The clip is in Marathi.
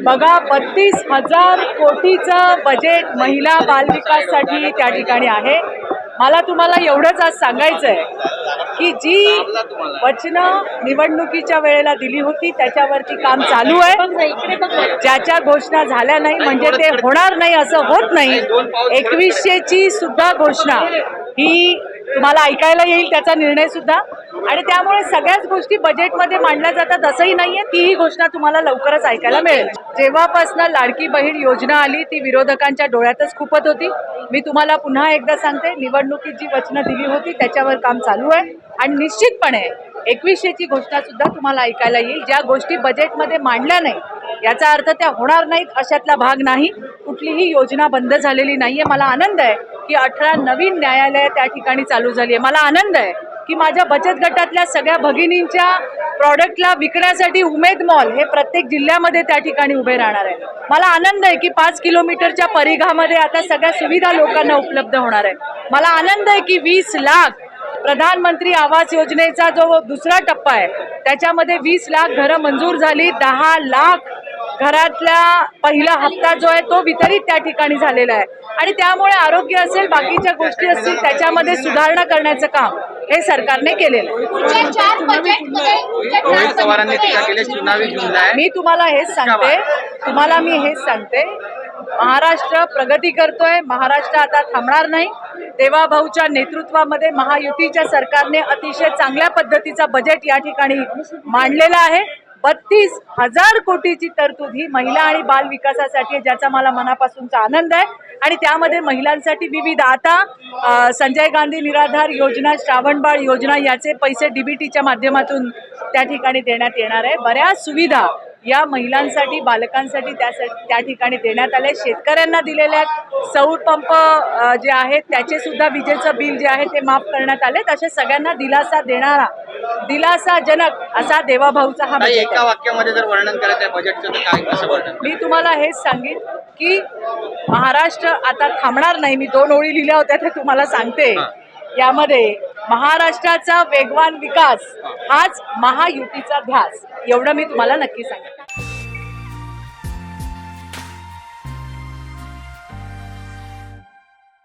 बघा 32,000 कोटीचं बजेट महिला बालविकाससाठी त्या ठिकाणी आहे। मला तुम्हाला एवढंच आज सांगायचं आहे की जी वचनं निवडणुकीच्या वेळेला दिली होती त्याच्यावरती काम चालू आहे। ज्याच्या घोषणा झाल्या नाही म्हणजे ते होणार नाही असं होत नाही। 2100ची सुद्धा घोषणा ही तुम्हाला ऐकायला येईल, त्याचा निर्णय सुद्धा, आणि त्यामुळे सगळ्याच गोष्टी बजेटमध्ये मांडल्या जातात असंही नाहीये। तीही घोषणा तुम्हाला लवकरच ऐकायला मिळेल। जेव्हापासून लाडकी बहीण योजना आली ती विरोधकांच्या डोळ्यातच खुपत होती। मी तुम्हाला पुन्हा एकदा सांगते, निवडणुकीत जी वचनं दिली होती त्याच्यावर काम चालू आहे आणि निश्चितपणे 2100ची घोषणा सुद्धा तुम्हाला ऐकायला येईल। ज्या गोष्टी बजेटमध्ये मांडल्या नाही याचा अर्थ त्या होणार नाहीत अशातला भाग नाही। कुठलीही योजना बंद झालेली नाहीये। मला आनंद आहे की 18 नवीन न्यायालय त्या ठिकाणी चालू झाली आहे। मला आनंद आहे की माझ्या बचत गटातल्या सगळ्या भगिनींच्या प्रॉडक्टला विकण्यासाठी उमेद मॉल हे प्रत्येक जिल्ह्यामध्ये त्या ठिकाणी उभे राहणार आहे। मला आनंद आहे की 5 किलोमीटरच्या परिघामध्ये आता सगळ्या सुविधा लोकांना उपलब्ध होणार आहे। मला आनंद आहे की 20 लाख प्रधानमंत्री आवास योजनेचा जो दुसरा टप्पा आहे त्याच्यामध्ये 20 लाख घरं मंजूर झाली। 10 लाख घरातला पहिला हप्ता जो आहे तो वितरित त्या ठिकाणी झालेला आहे आणि त्यामुळे आरोग्य असेल, बाकीच्या गोष्टी असतील, त्याच्यामध्ये सुधारणा करण्याचं काम हे सरकारने केलेलं आहे। मी तुम्हाला हेच सांगते, महाराष्ट्र प्रगती करतोय। महाराष्ट्र आता थांबणार नाही। देवाभाऊच्या नेतृत्वामध्ये महायुतीच्या सरकारने अतिशय चांगल्या पद्धतीचा बजेट या ठिकाणी मांडलेला आहे। 32,000 कोटीची तरतूद ही महिला आणि बाल विकासासाठी, ज्याचा मला मनापासूनचा आनंद आहे। आणि त्यामध्ये महिलांसाठी विविध आता संजय गांधी निराधार योजना, श्रावणबाळ योजना याचे पैसे डीबीटीच्या माध्यमातून त्या ठिकाणी देण्यात येणार आहे। बऱ्याच सुविधा या महिलांसाठी, बालकांसाठी त्या ठिकाणी देण्यात आले। शेतकऱ्यांना दिलेल्या सौर पंप जे आहेत त्याचे सुद्धा विजेचं बिल जे आहे ते माफ करण्यात आले। अशा सगळ्यांना दिलासा देणारा, दिलासाजनक असा देवाभाऊचा हा बजेट आहे। एका वाक्यामध्ये जर वर्णन करायचं आहे बजेटचं तर काय, कसं वर्णन? मी तुम्हाला हेच सांगेन की महाराष्ट्र आता थांबणार नाही। मी 2 ओळी लिहिल्या होत्या त्या तुम्हाला सांगते। यामध्ये महाराष्ट्राचा वेगवान विकास हाच महायुतीचा ध्यास, एवढं मी तुम्हाला नक्की सांगेन।